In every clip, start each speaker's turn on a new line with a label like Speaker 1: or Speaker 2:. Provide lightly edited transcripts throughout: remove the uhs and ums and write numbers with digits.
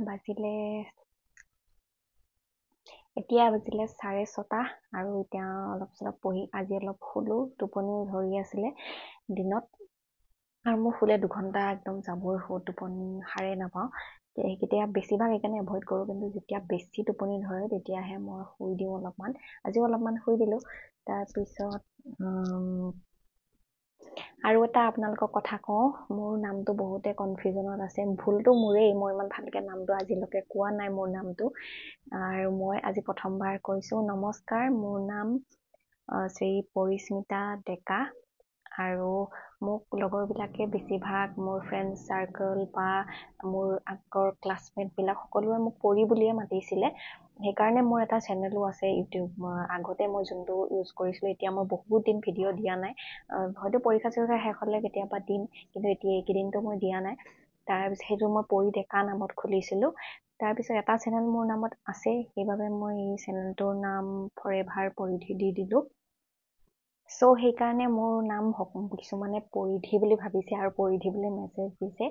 Speaker 1: বাজিলে 6:30 আৰু এতিয়া অলপ চলপ পঢ়ি আজি অলপ শুলো টোপনি ধৰি আছিলে দিনত আৰু মোৰ শুলে 2 ঘণ্টা একদম যাবই টোপনি সাৰে নাপাওঁ কেতিয়া বেছিভাগ সেইকাৰণে এভইড কৰোঁ কিন্তু যেতিয়া বেছি টোপনি ধৰে তেতিয়াহে মই শুই দিওঁ অলপমান আজিও অলপমান শুই দিলোঁ তাৰপিছত আৰু এটা আপোনালোকক কথা কওঁ মোৰ নামটো বহুতে কনফিউজনত আছে ভুলটো মোৰেই মই ইমান ভালকৈ নামটো আজিলৈকে কোৱা নাই মোৰ নামটো আৰু মই আজি প্ৰথমবাৰ কৈছোঁ নমস্কাৰ মোৰ নাম শ্ৰী পৰিস্মিতা ডেকা আৰু মোক লগৰবিলাকে বেছিভাগ মোৰ ফ্ৰেণ্ড চাৰ্কল বা মোৰ আগৰ ক্লাছমেটবিলাক সকলোৱে মোক পৰি বুলিয়ে মাতিছিলে সেইকাৰণে মোৰ এটা চেনেলো আছে ইউটিউব আগতে মই যোনটো ইউজ কৰিছিলোঁ এতিয়া মই বহুত দিন ভিডিঅ' দিয়া নাই হয়তো পৰীক্ষা চৰীক্ষা শেষ হ'লে কেতিয়াবা দিম কিন্তু এতিয়া এইকেইদিনটো মই দিয়া নাই তাৰপিছত সেইটো মই পৰি ডেকা নামত খুলিছিলোঁ তাৰপিছত এটা চেনেল মোৰ নামত আছে সেইবাবে মই এই চেনেলটোৰ নাম ফৰএভাৰ পৰিধি দি দিলোঁ চ' সেইকাৰণে মোৰ নাম কিছুমানে পৰিধি বুলি ভাবিছে আৰু পৰিধি বুলি মেছেজ দিছে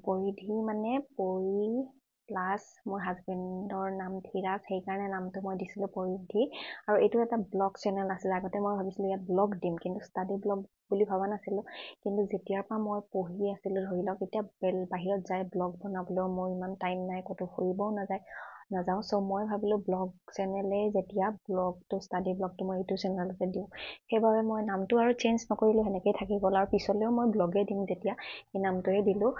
Speaker 1: পৰিধি মানে পৰি প্লাছ মোৰ হাজবেণ্ডৰ নাম ধীৰাজ সেইকাৰণে নামটো মই দিছিলোঁ পৰিধি আৰু এইটো এটা ব্লগ চেনেল আছিলে আগতে মই ভাবিছিলোঁ ইয়াত ব্লগ দিম কিন্তু ষ্টাডি ব্লগ বুলি ভবা নাছিলোঁ কিন্তু যেতিয়াৰ পৰা মই পঢ়ি আছিলোঁ ধৰি লওক এতিয়া বাহিৰত যায় ব্লগ বনাবলৈও মোৰ ইমান টাইম নাই ক'তো ফুৰিবও নাযাওঁ চ' মই ভাবিলোঁ ব্লগ চেনেলেই যেতিয়া ব্লগটো ষ্টাডি ব্লগটো মই এইটো চেনেলতে দিওঁ সেইবাবে মই নামটো আৰু চেঞ্জ নকৰিলোঁ সেনেকেই থাকি গ'ল আৰু পিছলৈও মই ব্লগেই দিম তেতিয়া সেই নামটোৱে দিলোঁ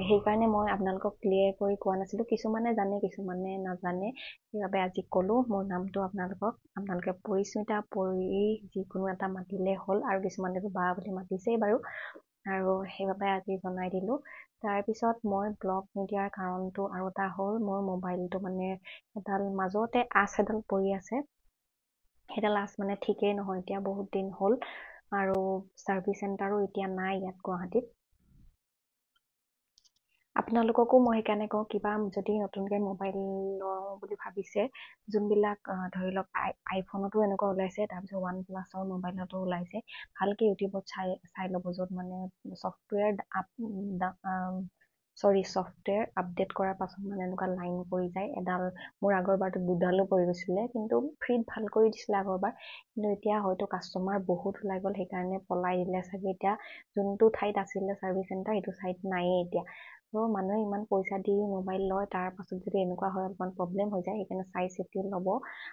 Speaker 1: সেইকাৰণে মই আপোনালোকক ক্লিয়াৰ কৰি কোৱা নাছিলোঁ কিছুমানে জানে কিছুমানে নাজানে সেইবাবে আজি ক'লোঁ মোৰ নামটো আপোনালোকে পৰিস্মিতা পৰি যিকোনো এটা মাতিলে হ'ল আৰু কিছুমানেতো বা বুলি মাতিছেই বাৰু আৰু সেইবাবে আজি জনাই দিলোঁ তাৰপিছত মই ব্লগ নিদিয়াৰ কাৰণটো আৰু এটা হ'ল মোৰ মোবাইলটো মানে এডাল মাজতে আঁচ এডাল পৰি আছে সেইডাল আঁচ মানে ঠিকেই নহয় এতিয়া বহুত দিন হ'ল আৰু ছাৰ্ভিচ চেণ্টাৰো এতিয়া নাই ইয়াত গুৱাহাটীত আপোনালোককো মই সেইকাৰণে কওঁ কিবা যদি নতুনকৈ মোবাইল লওঁ বুলি ভাবিছে যোনবিলাক ধৰি লওক আইফোনতো এনেকুৱা ওলাইছে তাৰপিছত OnePlus মোবাইলতো ওলাইছে ভালকৈ ইউটিউবত চাই ল'ব য'ত মানে ছফ্টৱেৰ আপডেট কৰাৰ পাছত মানে এনেকুৱা লাইন পৰি যায় এডাল মোৰ আগৰবাৰটো 2ডালো পৰি গৈছিলে কিন্তু ফ্ৰীত ভাল কৰি দিছিলে আগৰবাৰ কিন্তু এতিয়া হয়তো কাষ্টমাৰ বহুত ওলাই গ'ল সেইকাৰণে পলাই দিলে চাগে এতিয়া যোনটো ঠাইত আছিলে ছাৰ্ভিচ চেণ্টাৰ সেইটো ঠাইত নায়েই এতিয়া ত' মানুহে ইমান পইচা দি মোবাইল লয় তাৰ পাছত যদি এনেকুৱা হয় অলপমান প্ৰব্লেম হৈ যায় সেইকাৰণে চাই চিতি ল'ব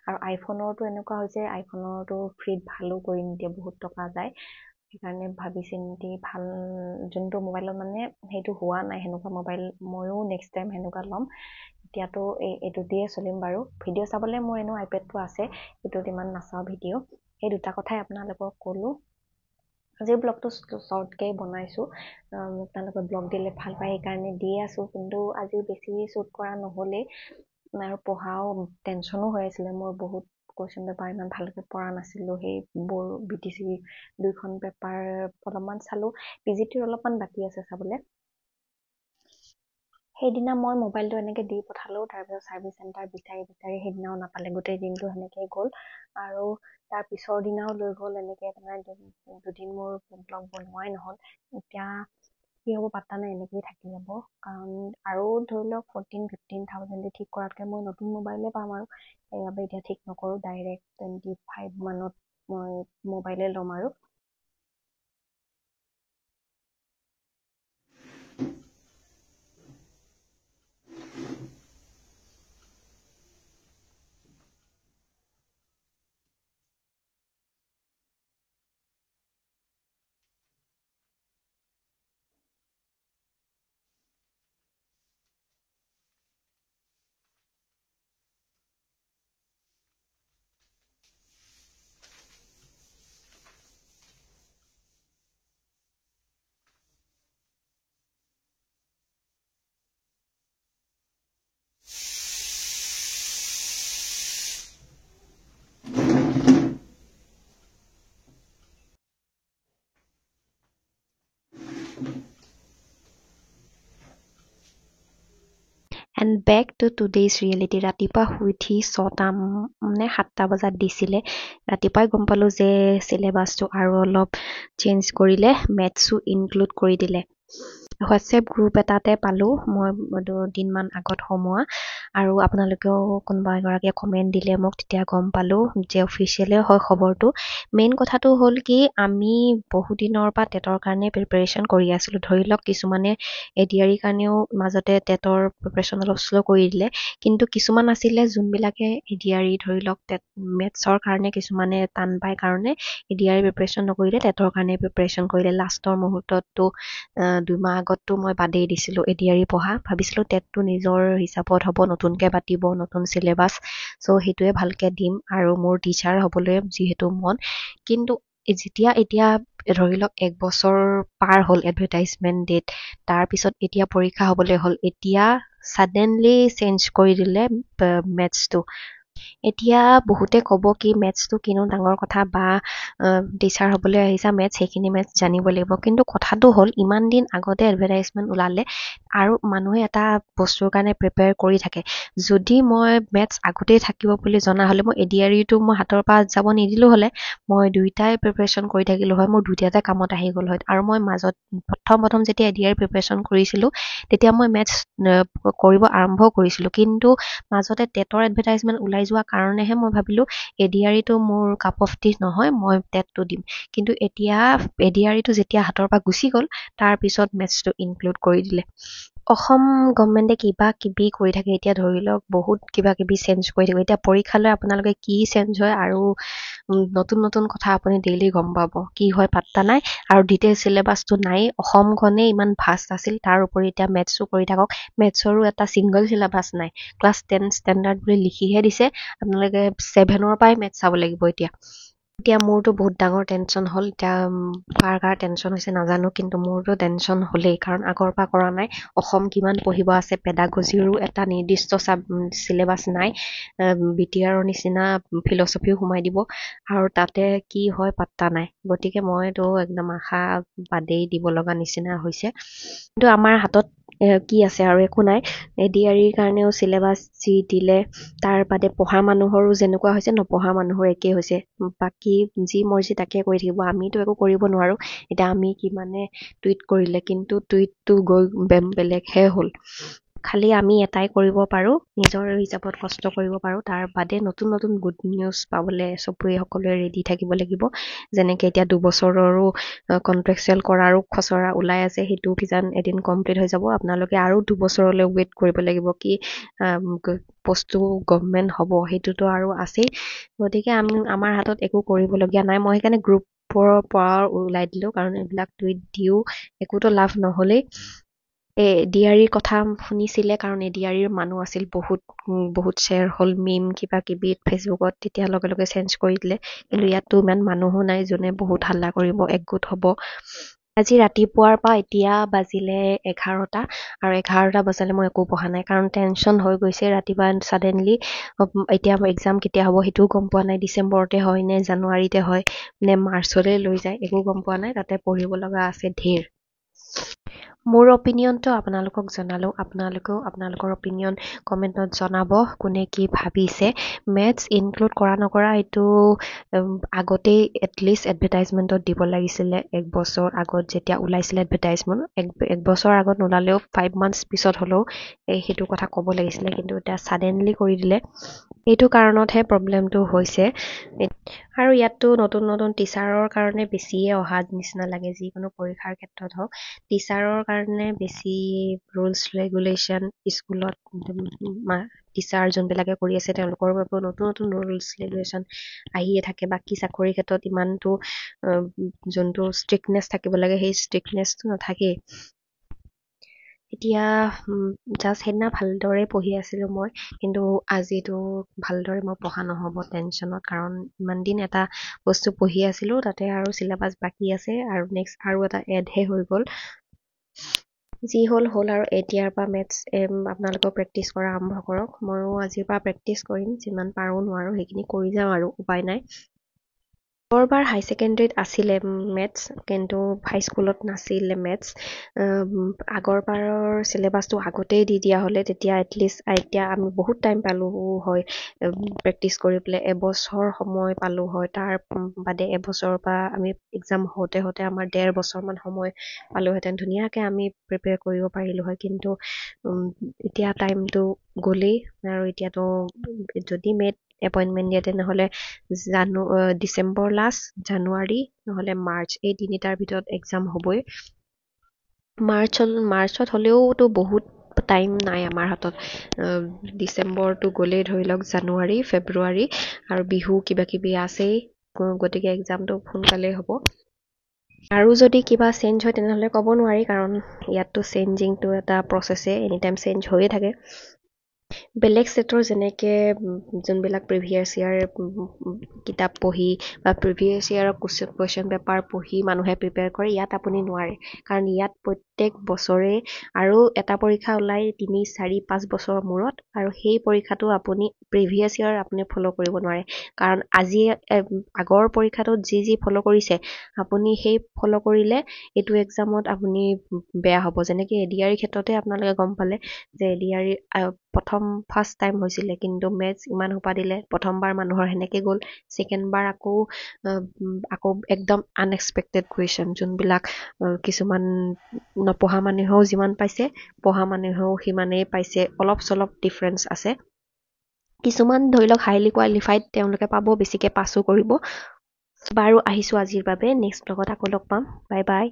Speaker 1: আৰু আইফোনৰটো এনেকুৱা হৈছে আইফোনৰটো ফ্ৰীত ভালো কৰি নিদিয়ে বহুত টকা যায় সেইকাৰণে ভাবি চিন্তি ভাল যোনটো মোবাইলত মানে সেইটো হোৱা নাই সেনেকুৱা মোবাইল ময়ো নেক্সট টাইম সেনেকুৱা ল'ম এতিয়াতো এইটো দিয়ে চলিম বাৰু ভিডিঅ' চাবলৈ মোৰ এনেও আইপেডটো আছে সেইটোত ইমান নাচাওঁ ভিডিঅ' সেই দুটা কথাই আপোনালোকক ক'লোঁ আজিৰ ব্লগটো শ্বৰ্টকৈ বনাইছোঁ আপোনালোকে ব্লগ দিলে ভাল পায় সেইকাৰণে দি আছোঁ কিন্তু আজি বেছি শ্বুট কৰা নহ'লেই আৰু পঢ়াও টেনশ্যনো হৈ আছিলে মোৰ বহুত কুৱেশ্যন পেপাৰ ইমান ভালকৈ পৰা নাছিলোঁ সেই BTC 2খন পেপাৰ অলপমান চালোঁ PGTৰ অলপমান বাকী আছে চাবলৈ সেইদিনা মই মোবাইলটো এনেকৈ দি পঠালোঁ তাৰপিছত ছাৰ্ভিচ চেণ্টাৰ বিচাৰি সেইদিনাও নাপালে গোটেই দিনটো সেনেকৈ গ'ল আৰু তাৰ পিছৰ দিনাও লৈ গ'ল এনেকৈ তাৰমানে 2 দিন মোৰ ব্লগ বনোৱাই নহ'ল এতিয়া কি হ'ব পাত্তা নাই এনেকৈয়ে থাকি যাব কাৰণ আৰু ধৰি লওক 14-15,000 দি ঠিক কৰাতকৈ মই নতুন মোবাইলে পাম আৰু সেইবাবে এতিয়া ঠিক নকৰোঁ ডাইৰেক্ট 25 মানত মই মোবাইলে ল'ম আৰু and back to today's reality ৰাতিপুৱা শুই উঠি 7টা বজাত দিছিলে ৰাতিপুৱাই গম পালোঁ যে চিলেবাছটো আৰু অলপ চেঞ্জ কৰিলে মেথছো ইনক্লুড কৰি দিলে হোৱাটছএপ গ্ৰুপ এটাতে পালোঁ মই দুদিনমান আগত সোমোৱা আৰু আপোনালোকেও কোনোবা এগৰাকীয়ে কমেণ্ট দিলে মোক তেতিয়া গম পালোঁ যে অফিচিয়েলে হয় খবৰটো। মেইন কথাটো হ'ল কি আমি বহুদিনৰ পৰা টেটৰ কাৰণে প্ৰিপাৰেশ্যন কৰি আছিলোঁ। ধৰি লওক কিছুমানে এডিআৰিৰ কাৰণেও মাজতে টেটৰ প্ৰিপাৰেশ্যন অলপ শ্ল' কৰি দিলে, কিন্তু কিছুমান আছিলে যোনবিলাকে এডিআৰি ধৰি লওক মেথছৰ কাৰণে কিছুমানে টান পায় কাৰণে এডিআৰি প্ৰিপাৰেশ্যন নকৰিলে, টেটৰ কাৰণে প্ৰিপাৰেশ্যন কৰিলে। লাষ্টৰ মুহূৰ্তততো 2 মাহ আগততো মই বাদেই দিছিলোঁ এডিআৰি পঢ়া, ভাবিছিলোঁ টেটটো নিজৰ হিচাপত হ'ব, নতুনকৈ পাতিব, নতুন চিলেবাছ, চ' সেইটোৱে ভালকৈ দিম আৰু মোৰ টিচাৰ হ'বলৈ যিহেতু মন। কিন্তু এতিয়া ধৰি লওক 1 বছৰ পাৰ হ'ল এডভাৰটাইজমেণ্ট ডেট, তাৰপিছত এতিয়া পৰীক্ষা হ'বলৈ হ'ল, এতিয়া ছাডেনলি চেঞ্জ কৰি দিলে মেথছটো। এতিয়া বহুতে ক'ব কি মেথছটো কিনো ডাঙৰ কথা, বা টিচাৰ হ'বলৈ আহিছা মেথছ, সেইখিনি মেথছ জানিব লাগিব। কিন্তু কথাটো হ'ল ইমান দিন আগতে এডভাৰটাইজমেণ্ট ওলালে আৰু মানুহে এটা বস্তুৰ কাৰণে প্ৰিপেয়াৰ কৰি থাকে। যদি মই মেথছ আগতেই থাকিব বুলি জনা হ'লে মই এডিআৰিটো মই হাতৰ পৰা যাব নিদিলোঁ হ'লে, মই দুইটাই প্ৰিপাৰেশ্যন কৰি থাকিলোঁ হয়, মোৰ দুইটাতে কামত আহি গ'ল হয়। আৰু মই মাজত প্ৰথম যেতিয়া এডিআৰি প্ৰিপাৰেশ্যন কৰিছিলোঁ তেতিয়া মই মেথছ কৰিব আৰম্ভ কৰিছিলোঁ, কিন্তু মাজতে টেটৰ এডভাৰটাইজমেণ্ট ওলাই যোৱা কাৰণেহে মই ভাবিলোঁ এডিআৰিটো মোৰ কাপ অফ টি নহয়, মই টেটটো দিম। কিন্তু এতিয়া এডিআৰিটো যেতিয়া হাতৰ পৰা গুচি গ'ল তাৰপিছত মেথছটো ইনক্লুড কৰি দিলে। অসম গভৰ্ণমেণ্টে কিবা কিবি কৰি থাকে, এতিয়া ধৰি লওক বহুত কিবা কিবি চেঞ্জ কৰি থাকিব। এতিয়া পৰীক্ষালৈ আপোনালোকে কি চেঞ্জ হয় আৰু নতুন কথা আপুনি ডেইলি গম পাব, কি হয় পাত্তা নাই। আৰু ডিটেইল চিলেবাছটো নাই, অসমখনেই ইমান ভাষ্ট আছিল, তাৰ উপৰি এতিয়া মেথছো কৰি থাকক। মেথছৰো এটা ছিংগল চিলেবাছ নাই, ক্লাছ 10 ষ্টেণ্ডাৰ্ড বুলি লিখিহে দিছে, আপোনালোকে 7ৰ পৰাই মেথছ চাব লাগিব। এতিয়া মোৰতো বহুত ডাঙৰ টেনশ্যন হ'ল। এতিয়া কাৰ টেনশ্যন হৈছে নাজানো, কিন্তু মোৰতো টেনশ্যন হ'লেই, কাৰণ আগৰ পৰা কৰা নাই। অসম কিমান পঢ়িব আছে, পেডাগজিৰো এটা নিৰ্দিষ্ট চিলেবাছ নাই, বিটিআৰৰ নিচিনা ফিলচফিও সোমাই দিব আৰু তাতে কি হয় পাত্তা নাই। গতিকে মইতো একদম আশা বাদেই দিব লগা নিচিনা হৈছে। কিন্তু আমাৰ হাতত কি আছে আৰু একো নাই। এডিআৰিৰ কাৰণেও চিলেবাছ যি দিলে তাৰ বাদে পঢ়া মানুহৰো যেনেকুৱা হৈছে নপঢ়া মানুহৰ একেই হৈছে, বাকী যি মৰ্জি তাকে কৰি থাকিব, আমিতো একো কৰিব নোৱাৰোঁ। এতিয়া আমি কিমানে টুইট কৰিলে, কিন্তু টুইটটো গৈ বেলেগহে হ'ল। খালি আমি এটাই কৰিব পাৰোঁ, নিজৰ হিচাপত কষ্ট কৰিব পাৰোঁ, তাৰ বাদে নতুন গুড নিউজ পাবলৈ চবৰে সকলোৱে ৰেডি থাকিব লাগিব। যেনেকৈ এতিয়া 2 বছৰৰো কণ্ট্ৰেকচুৱেল কৰাৰো খচৰা ওলাই আছে, সেইটো কিজান এদিন কমপ্লিট হৈ যাব। আপোনালোকে আৰু 2 বছৰলৈ ৱেইট কৰিব লাগিব, কি পষ্টটো গভৰ্ণমেণ্ট হ'ব সেইটোতো আৰু আছেই। গতিকে আমাৰ হাতত একো কৰিবলগীয়া নাই। মই সেইকাৰণে গ্ৰুপৰ পৰা ওলাই দিলোঁ, কাৰণ এইবিলাক টুইট দিও একোতো লাভ নহ'লেই। এডিআৰিৰ কথা শুনিছিলে, কাৰণ এডিআৰিৰ মানুহ আছিল বহুত শ্বেয়াৰ হ'ল মিম কিবা কিবি ফেচবুকত, তেতিয়া লগে চেঞ্জ কৰি দিলে। কিন্তু ইয়াততো ইমান মানুহো নাই যোনে বহুত হাল্লা কৰিব, একগোট হ'ব। আজি ৰাতিপুৱাৰ পৰা এতিয়া বাজিলে 11টা, আৰু 11টা বজালে মই একো পঢ়া নাই, কাৰণ টেনশ্যন হৈ গৈছে। ৰাতিপুৱা ছাডেনলি এতিয়া এক্সাম কেতিয়া হ'ব সেইটোও গম পোৱা নাই, ডিচেম্বৰতে হয় নে জানুৱাৰীতে হয় নে মাৰ্চলৈ লৈ যায় একো গম পোৱা নাই, তাতে পঢ়িব লগা আছে ঢেৰ। মোৰ অপিনিয়নটো আপোনালোকক জনালোঁ, আপোনালোকেও আপোনালোকৰ অপিনিয়ন কমেণ্টত জনাব, কোনে কি ভাবিছে। মেথছ ইনক্লুড কৰা নকৰা এইটো আগতেই এটলিষ্ট এডভাৰটাইজমেণ্টত দিব লাগিছিলে। 1 বছৰ আগত যেতিয়া ওলাইছিলে এডভাৰটাইজমেণ্ট, 1 বছৰ আগত নোলালেও 5 মান্থছ পিছত হ'লেও সেইটো কথা ক'ব লাগিছিলে, কিন্তু এতিয়া ছাডেনলি কৰি দিলে। এইটো কাৰণতহে প্ৰব্লেমটো হৈছে। আৰু ইয়াততো নতুন টিচাৰৰ কাৰণে বেছিয়ে অহা নিচিনা লাগে, যিকোনো পৰীক্ষাৰ ক্ষেত্ৰত হওক টিচাৰৰ কাৰণে বেছি ৰুলছ ৰেগুলেশ্যন, স্কুলত টিচাৰ যোনবিলাকে কৰি আছে তেওঁলোকৰ বাবে নতুন ৰুলছ ৰেগুলেশ্যন আহিয়ে থাকে। বাকী চাকৰিৰ ক্ষেত্ৰত ইমানটো যোনটো ষ্ট্ৰিকনেছ থাকিব লাগে সেই ষ্ট্ৰিকনেছটো নাথাকেই। এতিয়া জাষ্ট সেইদিনা ভালদৰে পঢ়ি আছিলোঁ মই, কিন্তু আজিতো ভালদৰে মই পঢ়া নহ'ব টেনশ্যনত, কাৰণ ইমান দিন এটা বস্তু পঢ়ি আছিলোঁ, তাতে আৰু চিলেবাছ বাকী আছে, আৰু নেক্সট আৰু এটা এডহে হৈ গ'ল। যি হ'ল আৰু এতিয়াৰ পৰা মেথছ আপোনালোকেও প্ৰেক্টিছ কৰা আৰম্ভ কৰক। ময়ো আজিৰ পৰা প্ৰেক্টিছ কৰিম, যিমান পাৰোঁ নোৱাৰোঁ সেইখিনি কৰি যাওঁ আৰু উপায় নাই। আগৰবাৰ হাই ছেকেণ্ডেৰীত আছিলে মেথছ, কিন্তু হাইস্কুলত নাছিলে মেথছ। আগৰবাৰৰ চিলেবাছটো আগতেই দি দিয়া হ'লে তেতিয়া এটলিষ্ট এতিয়া আমি বহুত টাইম পালোঁ হয় প্ৰেক্টিছ কৰি পেলাই, এবছৰ সময় পালোঁ হয়। তাৰ বাদে এবছৰৰ পৰা আমি এক্সাম হওঁতে হওঁতে আমাৰ 1.5 বছৰমান সময় পালোঁহেঁতেন, ধুনীয়াকৈ আমি প্ৰিপেয়াৰ কৰিব পাৰিলোঁ হয়। কিন্তু এতিয়া টাইমটো গ'লেই, আৰু এতিয়াতো যদি মে'ত এপইণ্টমেণ্ট দিয়ে তেনেহ'লে ডিচেম্বৰ লাষ্ট, জানুৱাৰী নহ'লে মাৰ্চ, এই তিনিটাৰ ভিতৰত এক্সাম হ'বই। মাৰ্চত হ'লেওতো বহুত টাইম নাই আমাৰ হাতত। ডিচেম্বৰটো গ'লেই ধৰি লওক, জানুৱাৰী, ফেব্ৰুৱাৰী আৰু বিহু কিবা কিবি আছেই, গতিকে এক্সামটো সোনকালেই হ'ব। আৰু যদি কিবা চেঞ্জ হয় তেনেহ'লে ক'ব নোৱাৰি, কাৰণ ইয়াততো চেঞ্জিংটো এটা প্ৰচেছে, এনিটাইম চেঞ্জ হৈয়ে থাকে। বেলেগ ষ্টেটৰ যেনেকৈ যোনবিলাক প্ৰিভিয়াছ ইয়াৰ কিতাপ পঢ়ি বা প্ৰিভিয়াছ ইয়াৰৰ কুৱেশ্যন পেপাৰ পঢ়ি মানুহে প্ৰিপেয়াৰ কৰে, ইয়াত আপুনি নোৱাৰে। কাৰণ ইয়াত প্ৰত্যেক বছৰে আৰু এটা পৰীক্ষা ওলাই 3, 4, 5 বছৰৰ মূৰত, আৰু সেই পৰীক্ষাটো আপুনি প্ৰিভিয়াছ ইয়াৰ আপুনি ফ'ল' কৰিব নোৱাৰে। কাৰণ আজি আগৰ পৰীক্ষাটোত যি ফ'ল' কৰিছে, আপুনি সেই ফ'ল' কৰিলে এইটো এক্সামত আপুনি বেয়া হ'ব। যেনেকৈ ADR ক্ষেত্ৰতে আপোনালোকে গম পালে যে ADR ফাৰ্ষ্ট টাইম হৈছিলে, কিন্তু মেথছ ইমান সোপা দিলে, প্ৰথমবাৰ মানুহৰ সেনেকৈ গ'ল, ছেকেণ্ডবাৰ আকৌ একদম আনএক্সপেক্টেড কুৱেশ্যন, যোনবিলাক কিছুমান নপঢ়া মানুহেও যিমান পাইছে, পঢ়া মানুহেও সিমানেই পাইছে, অলপ চলপ ডিফাৰেঞ্চ আছে। কিছুমান ধৰি লওক হাইলি কোৱালিফাইড, তেওঁলোকে পাব, বেছিকৈ পাছো কৰিব। বাৰু আহিছোঁ আজিৰ বাবে, নেক্সট ব্লগত আকৌ লগ পাম। Bye bye.